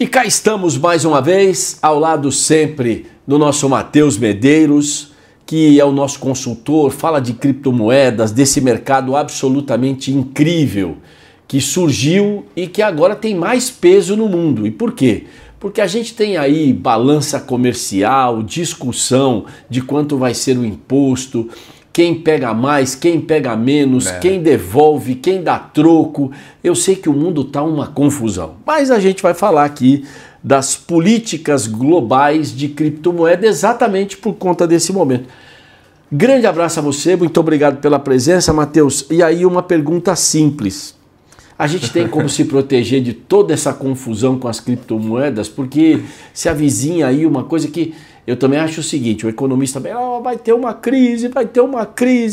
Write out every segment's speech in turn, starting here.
E cá estamos mais uma vez, ao lado sempre do nosso Matheus Medeiros, que é o nosso consultor, fala de criptomoedas, desse mercado absolutamente incrível que surgiu e que agora tem mais peso no mundo. E por quê? Porque a gente tem aí balança comercial, discussão de quanto vai ser o imposto, quem pega mais, quem pega menos, quem devolve, quem dá troco. Eu sei que o mundo está uma confusão, mas a gente vai falar aqui das políticas globais de criptomoeda exatamente por conta desse momento. Grande abraço a você, muito obrigado pela presença, Matheus. E aí uma pergunta simples. A gente tem como se proteger de toda essa confusão com as criptomoedas, porque se avizinha aí uma coisa que eu também acho o seguinte, o economista vai ter uma crise,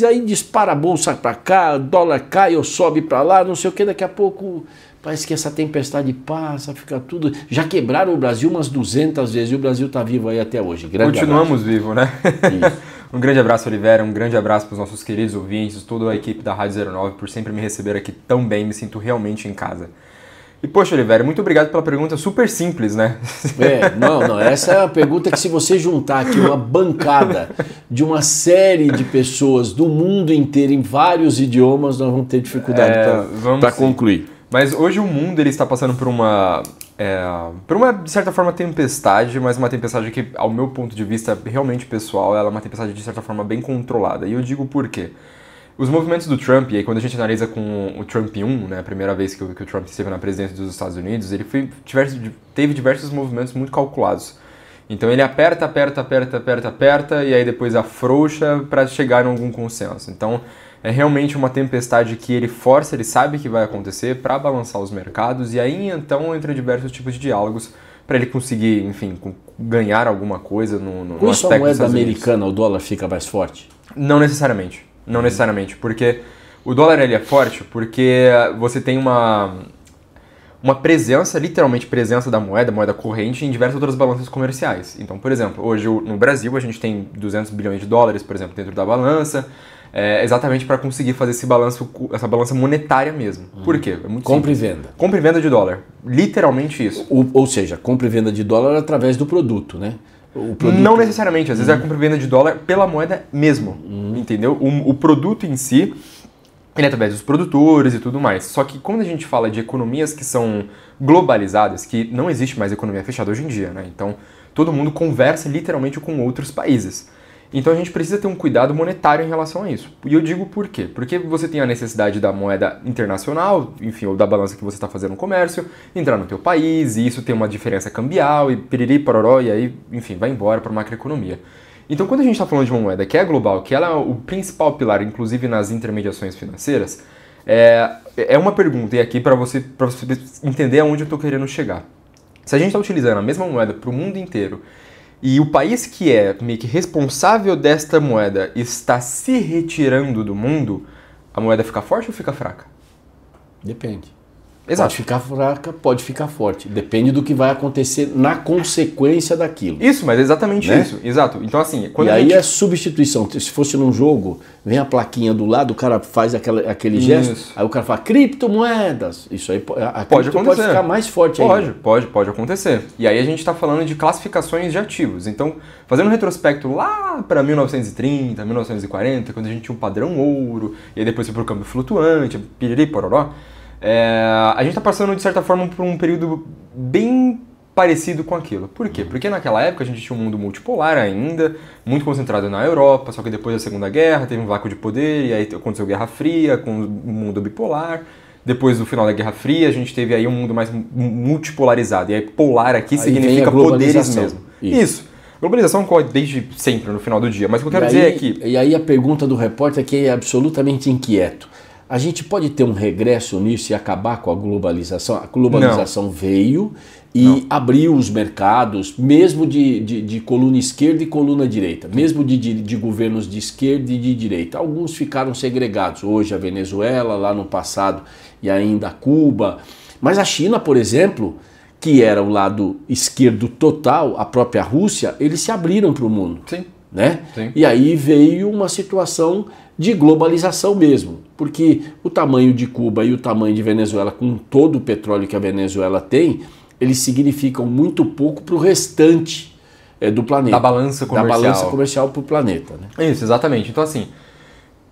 aí dispara a bolsa para cá, o dólar cai ou sobe para lá, não sei o que, daqui a pouco parece que essa tempestade passa, fica tudo... Já quebraram o Brasil umas 200 vezes e o Brasil está vivo aí até hoje. Continuamos vivos, né? Um grande abraço, Oliveira, um grande abraço para os nossos queridos ouvintes, toda a equipe da Rádio 09 por sempre me receber aqui tão bem, me sinto realmente em casa. E poxa, Oliveira, muito obrigado pela pergunta super simples, né? Essa é uma pergunta que se você juntar aqui uma bancada de uma série de pessoas do mundo inteiro em vários idiomas, nós vamos ter dificuldade para concluir. Mas hoje o mundo ele está passando por uma, de certa forma, tempestade, mas uma tempestade que, ao meu ponto de vista realmente pessoal, ela é uma tempestade de certa forma bem controlada. E eu digo por quê? Os movimentos do Trump, e aí quando a gente analisa com o Trump 1, né, a primeira vez que o Trump esteve na presidência dos Estados Unidos, ele teve diversos movimentos muito calculados. Então ele aperta, e aí depois afrouxa para chegar em algum consenso. Então é realmente uma tempestade que ele força, ele sabe que vai acontecer para balançar os mercados, e aí então entra diversos tipos de diálogos para ele conseguir, enfim, ganhar alguma coisa no com isso aspecto a moeda americana, o dólar fica mais forte? Não necessariamente. Não necessariamente, porque o dólar ele é forte porque você tem uma presença, literalmente presença da moeda corrente em diversas outras balanças comerciais. Então, por exemplo, hoje no Brasil a gente tem 200 bilhões de dólares, por exemplo, dentro da balança, exatamente para conseguir fazer essa balança monetária mesmo. Por quê? É muito compra simples. e venda. Compra e venda de dólar. Literalmente isso. Ou seja, compra e venda de dólar através do produto, né? Não necessariamente, às vezes é a compra e venda de dólar pela moeda mesmo, entendeu? O produto em si, ele é através dos produtores e tudo mais. Só que quando a gente fala de economias que são globalizadas, que não existe mais economia fechada hoje em dia, né? Então todo mundo conversa literalmente com outros países. Então a gente precisa ter um cuidado monetário em relação a isso. E eu digo por quê? Porque você tem a necessidade da moeda internacional, enfim, ou da balança que você está fazendo no comércio, entrar no teu país, e isso tem uma diferença cambial, e piriri, pororó, e aí, enfim, vai embora para a macroeconomia. Então quando a gente está falando de uma moeda que é global, que ela é o principal pilar, inclusive nas intermediações financeiras, é uma pergunta, e aqui para você entender aonde eu estou querendo chegar. Se a gente está utilizando a mesma moeda para o mundo inteiro, e o país que é meio que responsável desta moeda está se retirando do mundo, a moeda fica forte ou fica fraca? Depende. Exato. Pode ficar fraca, pode ficar forte. Depende do que vai acontecer na consequência daquilo. Isso, mas é exatamente isso. Exato. Então assim... Quando aí é substituição. Se fosse num jogo, vem a plaquinha do lado, o cara faz aquele gesto, aí o cara fala criptomoedas. Isso aí pode ficar mais forte ainda. Pode acontecer. E aí a gente está falando de classificações de ativos. Então, fazendo um retrospecto lá para 1930, 1940, quando a gente tinha um padrão ouro, e aí depois foi para o câmbio flutuante, piriri, pororó, a gente está passando, de certa forma, por um período bem parecido com aquilo. Por quê? Porque naquela época a gente tinha um mundo multipolar ainda, muito concentrado na Europa, só que depois da Segunda Guerra teve um vácuo de poder, e aí aconteceu a Guerra Fria, com o mundo bipolar. Depois do final da Guerra Fria, a gente teve aí um mundo mais multipolarizado. E aí polar aqui aí significa poderes mesmo. Isso. Globalização ocorre desde sempre, no final do dia. Mas o que eu quero dizer é que... E aí a pergunta do repórter que é absolutamente inquieto. A gente pode ter um regresso nisso e acabar com a globalização? A globalização veio e abriu os mercados, mesmo de coluna esquerda e coluna direita, mesmo de governos de esquerda e de direita. Alguns ficaram segregados, hoje a Venezuela, lá no passado e ainda Cuba. Mas a China, por exemplo, que era o lado esquerdo total, a própria Rússia, eles se abriram para o mundo. Sim. Né? Sim. E aí veio uma situação de globalização mesmo, porque o tamanho de Cuba e o tamanho de Venezuela, com todo o petróleo que a Venezuela tem, eles significam muito pouco para o restante do planeta. Da balança comercial. Da balança comercial para o planeta, né? Isso, exatamente. Então, assim,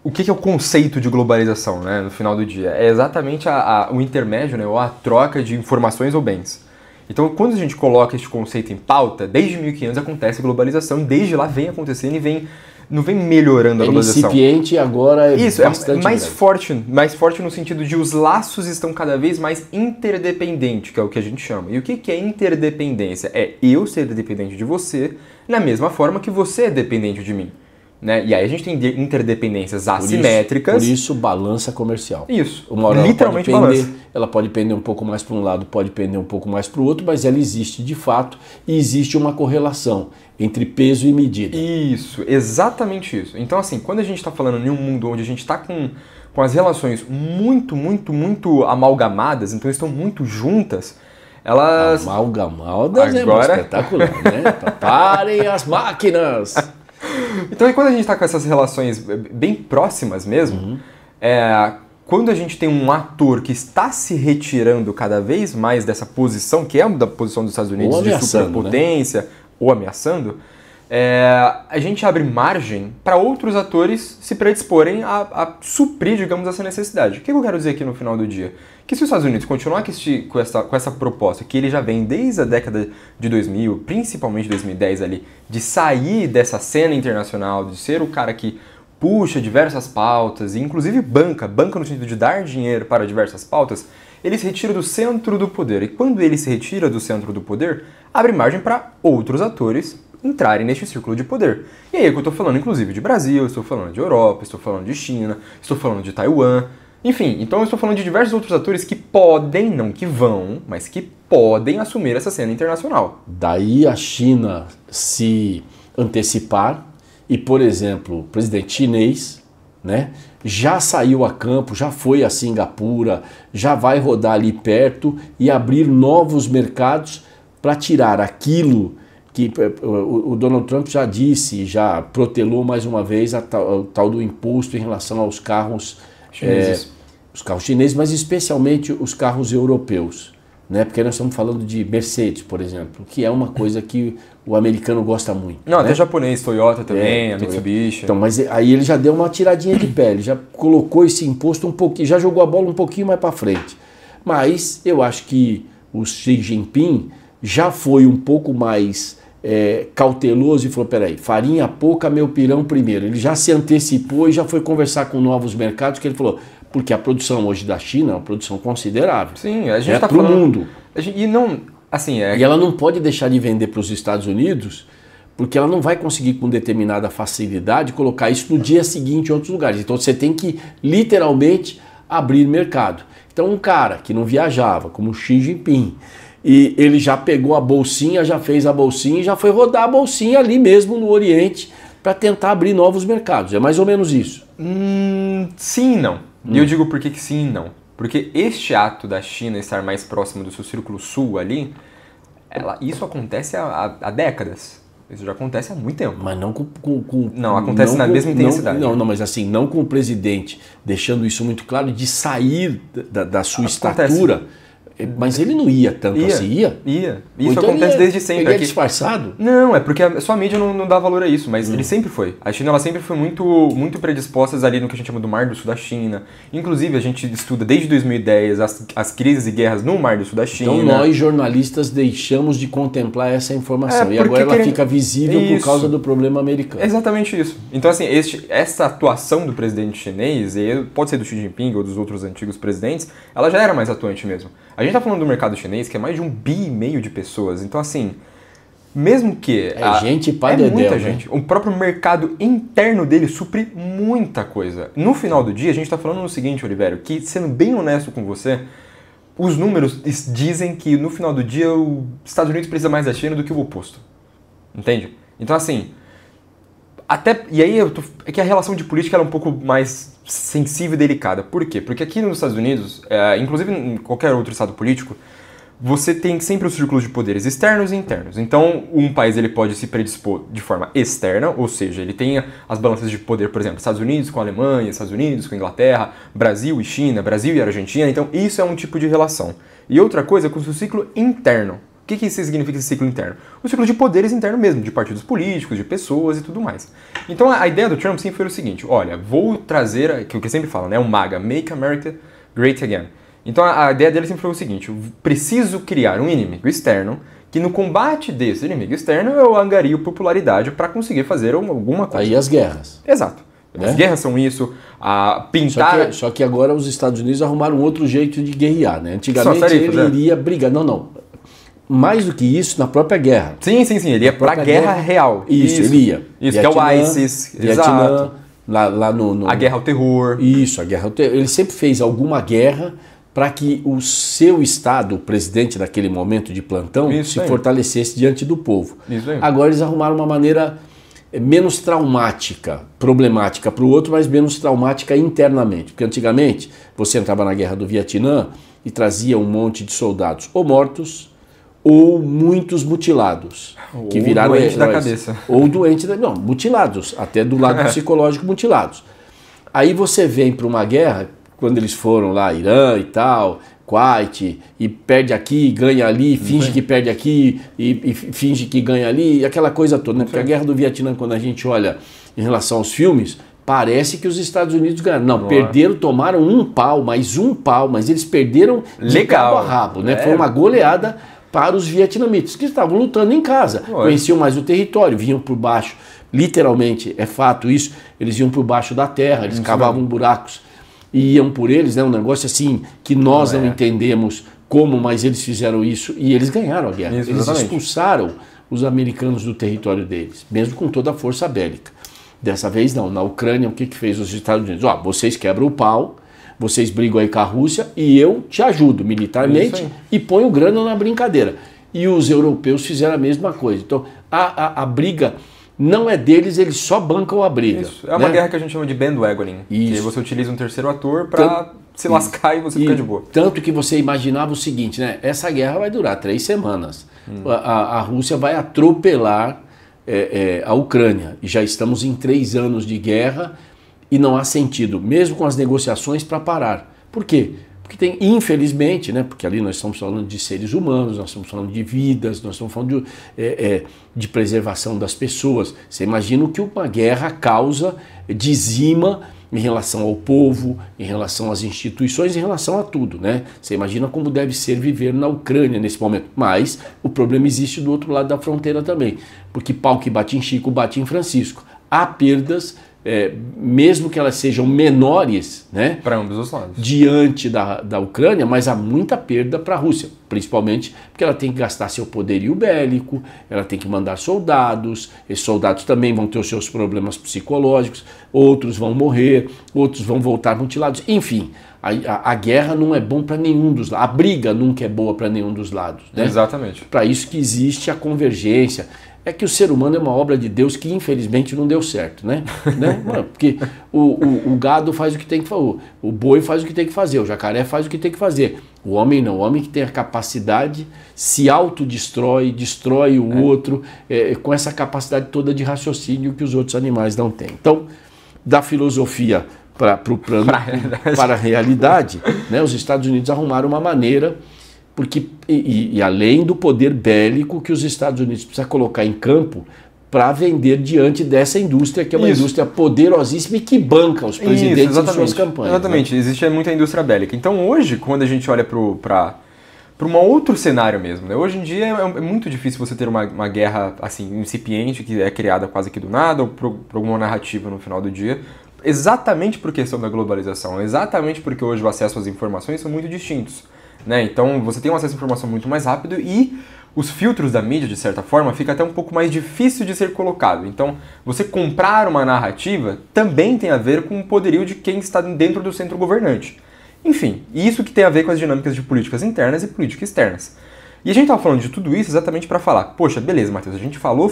o que é o conceito de globalização, né, no final do dia? É exatamente o intermédio, né, ou a troca de informações ou bens. Então, quando a gente coloca este conceito em pauta, desde 1500 acontece a globalização, e desde lá vem acontecendo e não vem melhorando a globalização. Incipiente agora é isso, bastante mais forte no sentido de os laços estão cada vez mais interdependentes, que é o que a gente chama. E o que é interdependência? É eu ser dependente de você da mesma forma que você é dependente de mim. Né? E aí a gente tem interdependências assimétricas. Por isso balança comercial. Isso, uma hora literalmente balança. Ela pode pender um pouco mais para um lado, pode pender um pouco mais para o outro, mas ela existe de fato e existe uma correlação entre peso e medida. Isso, exatamente isso. Então assim, quando a gente está falando em um mundo onde a gente está com as relações muito amalgamadas, então estão muito juntas, elas... Amalgamadas agora... é espetacular, né? Parem as máquinas! Então, quando a gente está com essas relações bem próximas mesmo, quando a gente tem um ator que está se retirando cada vez mais dessa posição, que é da posição dos Estados Unidos de superpotência, né? Ou ameaçando, a gente abre margem para outros atores se predisporem a suprir, digamos, essa necessidade. O que eu quero dizer aqui no final do dia? Que se os Estados Unidos continuar com essa proposta, que ele já vem desde a década de 2000, principalmente 2010 ali, de sair dessa cena internacional, de ser o cara que puxa diversas pautas, e inclusive banca no sentido de dar dinheiro para diversas pautas, ele se retira do centro do poder. E quando ele se retira do centro do poder, abre margem para outros atores entrarem neste círculo de poder. E aí é que eu estou falando, inclusive, de Brasil, estou falando de Europa, estou falando de China, estou falando de Taiwan. Enfim, então eu estou falando de diversos outros atores que podem, não que vão, mas que podem assumir essa cena internacional. Daí a China se antecipar e, por exemplo, o presidente chinês, né, já saiu a campo, já foi a Singapura, já vai rodar ali perto e abrir novos mercados para tirar aquilo que o Donald Trump já disse, já protelou mais uma vez o tal do imposto em relação aos carros chineses. Os carros chineses, mas especialmente os carros europeus, né? Porque nós estamos falando de Mercedes, por exemplo, que é uma coisa que o americano gosta muito. Não, né? até japonês, Toyota também, a Mitsubishi. Então, mas aí ele já deu uma tiradinha de pele, já colocou esse imposto um pouquinho, já jogou a bola um pouquinho mais para frente. Mas eu acho que o Xi Jinping já foi um pouco mais cauteloso e falou, peraí, farinha pouca, meu pirão primeiro. Ele já se antecipou e já foi conversar com novos mercados, que ele falou, porque a produção hoje da China é uma produção considerável. Sim, a gente está falando pro mundo. E não, assim, E ela não pode deixar de vender para os Estados Unidos, porque ela não vai conseguir com determinada facilidade colocar isso no dia seguinte em outros lugares. Então você tem que literalmente abrir mercado. Então um cara que não viajava, como o Xi Jinping, e ele já pegou a bolsinha, já fez a bolsinha e já foi rodar a bolsinha ali mesmo no Oriente para tentar abrir novos mercados. É mais ou menos isso. Sim e não. E eu digo por que sim e não. Porque este ato da China estar mais próximo do seu círculo sul ali, isso acontece há décadas. Isso já acontece há muito tempo. Mas não não, acontece na mesma intensidade. Não, mas assim, não com o presidente deixando isso muito claro de sair da sua estatura. Mas ele não ia tanto assim, ia? Ia. Isso então acontece desde sempre. Ele é disfarçado? Não, é porque só a mídia não dá valor a isso, mas ele sempre foi. A China ela sempre foi muito predisposta ali no que a gente chama do Mar do Sul da China. Inclusive, a gente estuda desde 2010 as crises e guerras no Mar do Sul da China. Então nós, jornalistas, deixamos de contemplar essa informação. E agora ela fica visível por causa do problema americano. Exatamente isso. Então, assim, essa atuação do presidente chinês, pode ser do Xi Jinping ou dos outros antigos presidentes, ela já era mais atuante mesmo. A gente está falando do mercado chinês, que é mais de 1,5 bi de pessoas. Então, assim, mesmo que... muita gente. O próprio mercado interno dele supre muita coisa. No final do dia, a gente está falando no seguinte, Olivério, que, sendo bem honesto com você, os números dizem que, no final do dia, os Estados Unidos precisa mais da China do que o oposto. Entende? Então, assim... E aí, é que a relação de política ela é um pouco mais sensível e delicada. Por quê? Porque aqui nos Estados Unidos, inclusive em qualquer outro estado político, você tem sempre os círculos de poderes externos e internos. Então, um país ele pode se predispor de forma externa, ou seja, ele tem as balanças de poder, por exemplo, Estados Unidos com a Alemanha, Estados Unidos com a Inglaterra, Brasil e China, Brasil e Argentina. Então, isso é um tipo de relação. E outra coisa é com o seu ciclo interno. O que isso significa esse ciclo interno? O ciclo de poderes interno mesmo, de partidos políticos, de pessoas e tudo mais. Então, a ideia do Trump sempre foi o seguinte, olha, vou trazer, que é o que sempre fala, né, o MAGA, Make America Great Again. Então a ideia dele sempre foi o seguinte, eu preciso criar um inimigo externo que no combate desse inimigo externo eu angario popularidade para conseguir fazer alguma coisa. Aí as guerras. Exato. As guerras são isso, a pintar... Só que agora os Estados Unidos arrumaram um outro jeito de guerrear, né? Antigamente ele iria brigar. Não. Mais do que isso, na própria guerra. Sim, ele ia pra guerra real. Isso, ele ia. Isso, Vietnã, que é o ISIS. Vietnã, exato. Lá no... A guerra ao terror. Isso, a guerra ao terror. Ele sempre fez alguma guerra para que o seu Estado, o presidente daquele momento de plantão, se fortalecesse diante do povo. Agora eles arrumaram uma maneira menos traumática, problemática para o outro, mas menos traumática internamente. Porque antigamente você entrava na guerra do Vietnã e trazia um monte de soldados ou mortos ou muitos mutilados. Que viraram doente da cabeça. Ou doente da... Não, mutilados, até do lado psicológico mutilados. Aí você vem para uma guerra... Quando eles foram lá, Irã e tal, Kuwait, e perde aqui, ganha ali, finge que perde aqui, e finge que ganha ali, e aquela coisa toda, né? Porque a guerra do Vietnã, quando a gente olha em relação aos filmes, parece que os Estados Unidos ganharam. Não, perderam, tomaram um pau, mas eles perderam de cabo a rabo, né? Foi uma goleada para os vietnamitas, que estavam lutando em casa, conheciam mais o território, vinham por baixo, literalmente, é fato isso, eles iam por baixo da terra, eles cavavam buracos, e iam por eles, né? Um negócio assim que nós não entendemos como, mas eles fizeram isso e eles ganharam a guerra. Isso, eles expulsaram os americanos do território deles, mesmo com toda a força bélica. Dessa vez não, na Ucrânia o que fez os Estados Unidos? Vocês quebram o pau, vocês brigam aí com a Rússia e eu te ajudo militarmente e ponho grana na brincadeira. E os europeus fizeram a mesma coisa. Então a briga... Não é deles, eles só bancam a briga. Isso. É uma guerra que a gente chama de bandwagoning. Isso. Que você utiliza um terceiro ator para se lascar e você fica de boa. Tanto que você imaginava o seguinte, né? Essa guerra vai durar 3 semanas. A Rússia vai atropelar a Ucrânia. E já estamos em 3 anos de guerra e não há sentido, mesmo com as negociações, para parar. Por quê? Porque tem, infelizmente, né, porque ali nós estamos falando de seres humanos, nós estamos falando de vidas, nós estamos falando de preservação das pessoas. Você imagina o que uma guerra causa, dizima em relação ao povo, em relação às instituições, em relação a tudo, né? Você imagina como deve ser viver na Ucrânia nesse momento. Mas o problema existe do outro lado da fronteira também, porque pau que bate em Chico, bate em Francisco. Há perdas... mesmo que elas sejam menores, né, para ambos os lados, diante da Ucrânia, mas há muita perda para a Rússia, principalmente porque ela tem que gastar seu poderio bélico, ela tem que mandar soldados, esses soldados também vão ter os seus problemas psicológicos, outros vão morrer, outros vão voltar mutilados, enfim, a guerra não é bom para nenhum dos lados, a briga nunca é boa para nenhum dos lados, né? Exatamente. Para isso que existe a convergência. É que o ser humano é uma obra de Deus que infelizmente não deu certo, né? Porque o gado faz o que tem que fazer, o boi faz o que tem que fazer, o jacaré faz o que tem que fazer. O homem não, o homem que tem a capacidade se autodestrói, destrói o outro, com essa capacidade toda de raciocínio que os outros animais não têm. Então, da filosofia para o plano, para a realidade, né? Os Estados Unidos arrumaram uma maneira... Porque, e além do poder bélico que os Estados Unidos precisam colocar em campo para vender diante dessa indústria, que é uma indústria poderosíssima e que banca os presidentes em suas campanhas. Exatamente, né? Existe muita indústria bélica. Então hoje, quando a gente olha para um outro cenário mesmo, né? Hoje em dia é muito difícil você ter uma guerra assim incipiente, que é criada quase que do nada, ou por alguma narrativa no final do dia, exatamente por questão da globalização, exatamente porque hoje o acesso às informações são muito distintos. Né? Então você tem um acesso à informação muito mais rápido e os filtros da mídia, de certa forma, fica até um pouco mais difícil de ser colocado. Então você comprar uma narrativa também tem a ver com o poderio de quem está dentro do centro governante. Enfim, isso que tem a ver com as dinâmicas de políticas internas e políticas externas. E a gente estava falando de tudo isso exatamente para falar, poxa, beleza, Matheus, a gente falou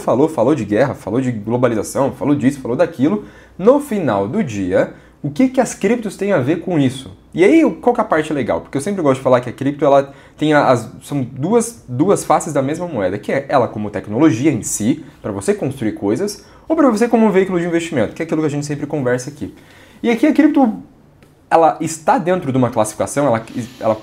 de guerra, falou de globalização, falou disso, falou daquilo. No final do dia, o que as criptos têm a ver com isso? E aí, qual que é a parte legal? Porque eu sempre gosto de falar que a cripto ela tem são duas faces da mesma moeda, que é ela como tecnologia em si, para você construir coisas, ou para você como um veículo de investimento, que é aquilo que a gente sempre conversa aqui. E aqui a cripto, ela está dentro de uma classificação, ela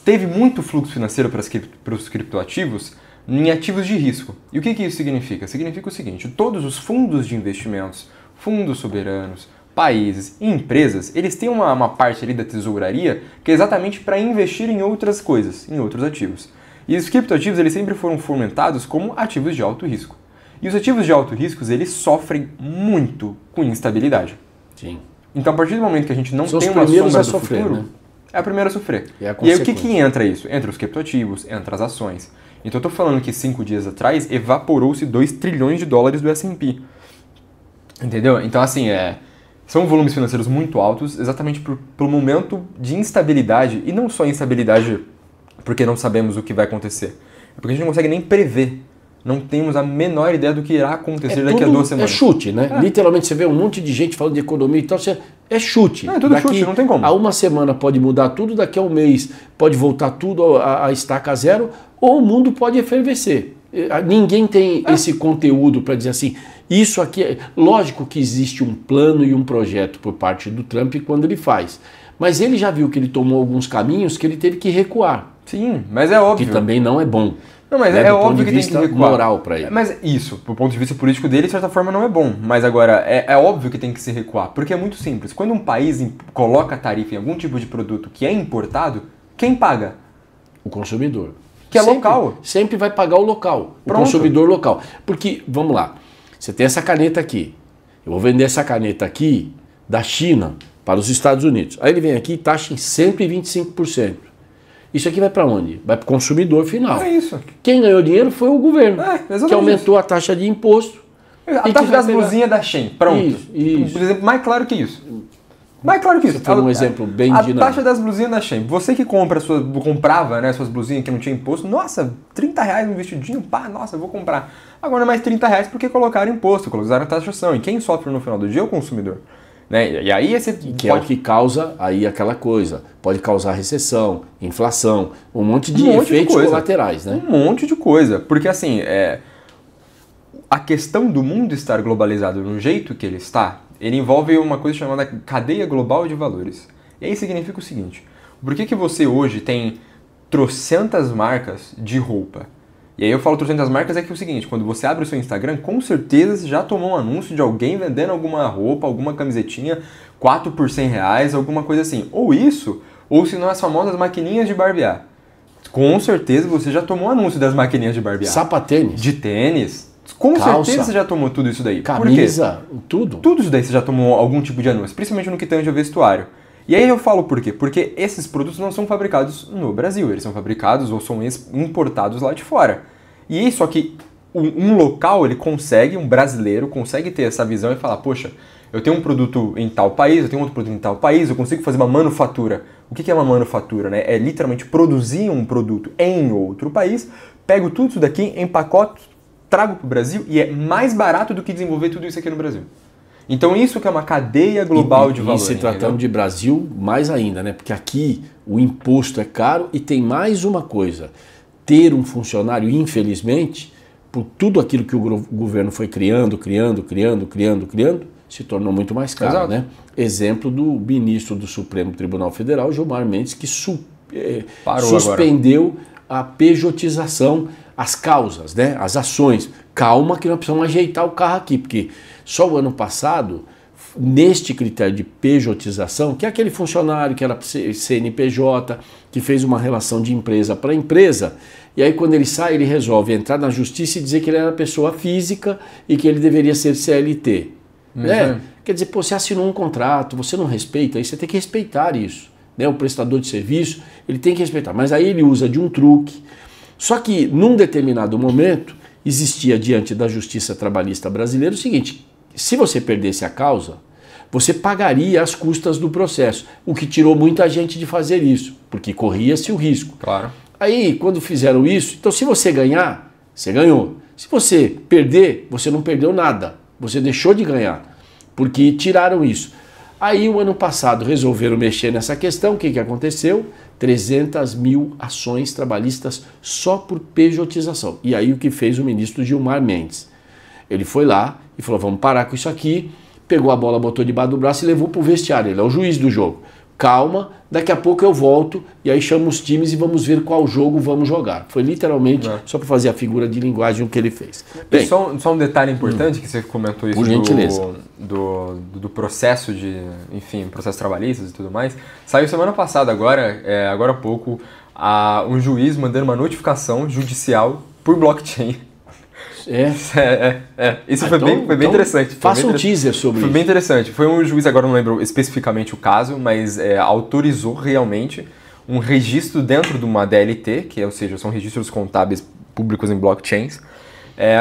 teve muito fluxo financeiro para os criptoativos em ativos de risco. E o que isso significa? Significa o seguinte, todos os fundos de investimentos, fundos soberanos, países e empresas, eles têm uma parte ali da tesouraria que é exatamente para investir em outras coisas, em outros ativos. E os criptoativos, eles sempre foram fomentados como ativos de alto risco. E os ativos de alto risco, eles sofrem muito com instabilidade. Sim. Então, a partir do momento que a gente não São tem os uma primeiros sombra a do sofrer, futuro, né? é a primeira a sofrer. É a e aí o que consequência. entra isso? Entra os criptoativos, entra as ações. Então eu tô falando que 5 dias atrás evaporou-se 2 trilhões de dólares do S&P. Entendeu? Então assim, são volumes financeiros muito altos, exatamente pelo momento de instabilidade, e não só instabilidade porque não sabemos o que vai acontecer, é porque a gente não consegue nem prever. Não temos a menor ideia do que irá acontecer daqui a 2 semanas. É chute, né? Literalmente você vê um monte de gente falando de economia e tal, é chute. É tudo chute, não tem como. A uma semana pode mudar tudo, daqui a um mês pode voltar tudo a estaca zero, ou o mundo pode efervescer. Ninguém tem esse conteúdo para dizer assim, isso aqui... Lógico que existe um plano e um projeto por parte do Trump quando ele faz. Mas ele já viu que ele tomou alguns caminhos que ele teve que recuar. Sim, mas é óbvio. Que também não é bom. Não, mas né, é óbvio que tem que recuar. Moral para ele. Mas isso, do ponto de vista político dele, de certa forma não é bom. Mas agora, é óbvio que tem que se recuar, porque é muito simples. Quando um país coloca tarifa em algum tipo de produto que é importado, quem paga? O consumidor. Que é local. Sempre vai pagar o local, o consumidor local. Porque, vamos lá, você tem essa caneta aqui. Eu vou vender essa caneta aqui da China para os Estados Unidos. Aí ele vem aqui e taxa em 125%. Isso aqui vai para onde? Vai para o consumidor final. É isso. Quem ganhou dinheiro foi o governo, que aumentou a taxa de imposto. A taxa das blusinhas da Shein. Pronto. Isso. Por exemplo, mais claro que isso. Mais claro que isso. Você tem um exemplo bem dinâmico. A taxa das blusinhas da Shein. Você que comprava, né, suas blusinhas que não tinha imposto, nossa, R$30 um vestidinho, pá, nossa, eu vou comprar. Agora mais R$30 porque colocaram imposto, colocaram taxação. E quem sofre no final do dia é o consumidor. Né? E aí que é o que causa aí aquela coisa, pode causar recessão, inflação, um monte de efeitos colaterais, né? Um monte de coisa, porque assim, a questão do mundo estar globalizado no jeito que ele está, ele envolve uma coisa chamada cadeia global de valores. E aí significa o seguinte, por que você hoje tem trocentas marcas de roupa? E aí eu falo trocentas marcas é que é o seguinte, quando você abre o seu Instagram, com certeza você já tomou um anúncio de alguém vendendo alguma roupa, alguma camisetinha, 4 por R$100, alguma coisa assim. Ou isso, ou se não as famosas maquininhas de barbear. Com certeza você já tomou anúncio das maquininhas de barbear. Sapatênis. De tênis. Com calça, certeza você já tomou tudo isso daí. Camisa, tudo. Tudo isso daí você já tomou algum tipo de anúncio, principalmente no que tange ao vestuário. E aí eu falo por quê? Porque esses produtos não são fabricados no Brasil, eles são fabricados ou são importados lá de fora. E aí, só que um local, ele consegue, um brasileiro consegue ter essa visão e falar, poxa, eu tenho um produto em tal país, eu tenho outro produto em tal país, eu consigo fazer uma manufatura. O que é uma manufatura, né? É literalmente produzir um produto em outro país, pego tudo isso daqui, empacoto, trago para o Brasil e é mais barato do que desenvolver tudo isso aqui no Brasil. Então isso que é uma cadeia global de valor. E se tratando de Brasil, mais ainda, né? Porque aqui o imposto é caro e tem mais uma coisa. Ter um funcionário, infelizmente, por tudo aquilo que o governo foi criando, se tornou muito mais caro. Exato. Né? Exemplo do ministro do Supremo Tribunal Federal, Gilmar Mendes, que suspendeu a pejotização, as causas, né? As ações. Calma que nós precisamos ajeitar o carro aqui, porque só o ano passado, neste critério de pejotização, que é aquele funcionário que era CNPJ, que fez uma relação de empresa para empresa, e aí quando ele sai, ele resolve entrar na justiça e dizer que ele era pessoa física e que ele deveria ser CLT. Né? Quer dizer, pô, você assinou um contrato, você não respeita, aí você tem que respeitar isso. Né? O prestador de serviço, ele tem que respeitar. Mas aí ele usa de um truque. Só que, num determinado momento, existia diante da Justiça Trabalhista Brasileira o seguinte, se você perdesse a causa, você pagaria as custas do processo, o que tirou muita gente de fazer isso, porque corria-se o risco. Claro. Aí, quando fizeram isso, então se você ganhar, você ganhou. Se você perder, você não perdeu nada, você deixou de ganhar, porque tiraram isso. Aí o ano passado resolveram mexer nessa questão, o que aconteceu? 300 mil ações trabalhistas só por pejotização. E aí o que fez o ministro Gilmar Mendes? Ele foi lá e falou, vamos parar com isso aqui, pegou a bola, botou debaixo do braço e levou para o vestiário, ele é o juiz do jogo. Calma, daqui a pouco eu volto e aí chamo os times e vamos ver qual jogo vamos jogar. Foi literalmente só para fazer a figura de linguagem o que ele fez. Bem, só um detalhe importante que você comentou isso por gentileza. do processo de, enfim, processos trabalhistas e tudo mais. Saiu semana passada agora há pouco, um juiz mandando uma notificação judicial por blockchain. Isso foi bem interessante. Faça um teaser sobre isso. Foi bem interessante. Foi um juiz, agora não lembro especificamente o caso, mas autorizou realmente um registro dentro de uma DLT, ou seja, são registros contábeis públicos em blockchains,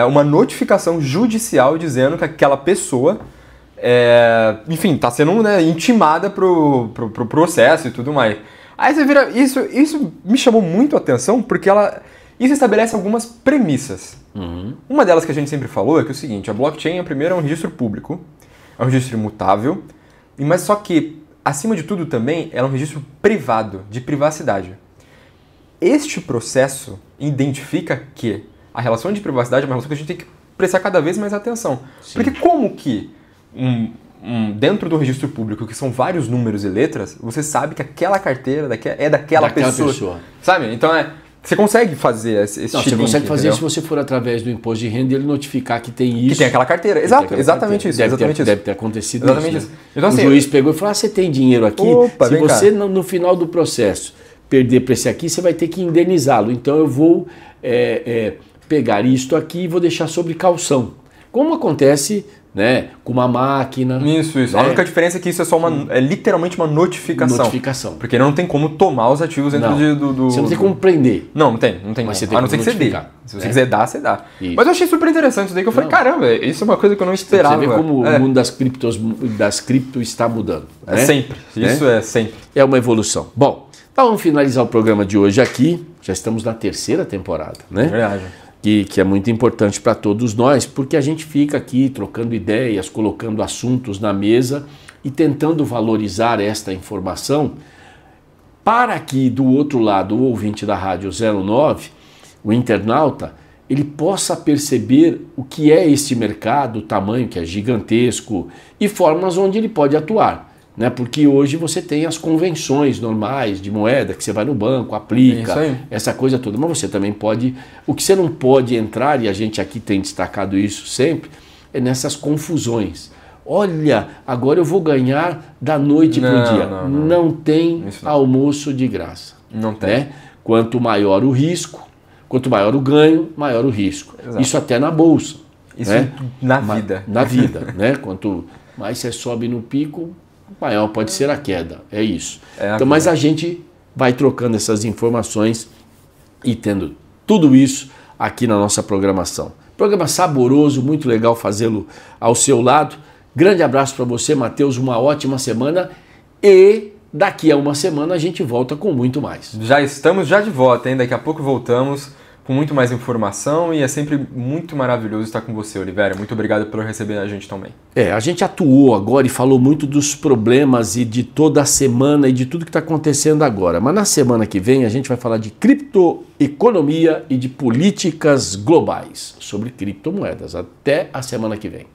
uma notificação judicial dizendo que aquela pessoa, enfim, está sendo intimada pro processo e tudo mais. Aí você vira... Isso me chamou muito a atenção porque isso estabelece algumas premissas. Uma delas que a gente sempre falou é que é o seguinte, a blockchain, primeiro, é um registro público, é um registro imutável, mas só que, acima de tudo também, ela é um registro privado, de privacidade. Este processo identifica que a relação de privacidade é uma relação que a gente tem que prestar cada vez mais atenção. Sim. Porque como que, dentro do registro público, que são vários números e letras, você sabe que aquela carteira é daquela pessoa. Sabe? Então você consegue fazer esse tipo de... Você consegue fazer se você for através do imposto de renda e ele notificar que tem isso. Que tem aquela carteira. Exatamente isso. Deve ter acontecido exatamente isso. Né? Então, assim, o juiz pegou e falou, você tem dinheiro aqui? Se você, no final do processo, perder para esse aqui, você vai ter que indenizá-lo. Então eu vou pegar isto aqui e vou deixar sobre caução. Como acontece... com uma máquina. Isso. A única diferença é que isso é só literalmente uma notificação. Porque não tem como tomar os ativos dentro do... Você não tem como prender. Não tem. Mas você tem a não ser que você dê. Se você quiser dar, você dá. Isso. Mas eu achei super interessante isso daí, que eu falei, caramba, isso é uma coisa que eu não esperava. Você vê como o mundo das cripto está mudando. Sempre. Isso é sempre. É uma evolução. Bom, então vamos finalizar o programa de hoje aqui. Já estamos na 3ª temporada, né? Verdade. Que é muito importante para todos nós, porque a gente fica aqui trocando ideias, colocando assuntos na mesa e tentando valorizar esta informação para que do outro lado o ouvinte da Rádio 09, o internauta, ele possa perceber o que é este mercado, o tamanho que é gigantesco e formas onde ele pode atuar. Porque hoje você tem as convenções normais de moeda, que você vai no banco, aplica, essa coisa toda. Mas você também pode... O que você não pode entrar, e a gente aqui tem destacado isso sempre, é nessas confusões. Olha, agora eu vou ganhar da noite para o dia. Não tem almoço de graça. Não tem. Quanto maior o risco, quanto maior o ganho, maior o risco. Exato. Isso até na bolsa. Isso na vida. Na vida. Quanto mais você sobe no pico... maior pode ser a queda, é isso. Mas a gente vai trocando essas informações e tendo tudo isso aqui na nossa programação. Programa saboroso, muito legal fazê-lo ao seu lado. Grande abraço para você, Matheus, uma ótima semana e daqui a uma semana a gente volta com muito mais. Já estamos de volta, hein? Daqui a pouco voltamos com muito mais informação e é sempre muito maravilhoso estar com você, Oliveira. Muito obrigado por receber a gente também. A gente atuou agora e falou muito dos problemas e de toda a semana e de tudo que está acontecendo agora. Mas na semana que vem a gente vai falar de criptoeconomia e de políticas globais sobre criptomoedas. Até a semana que vem.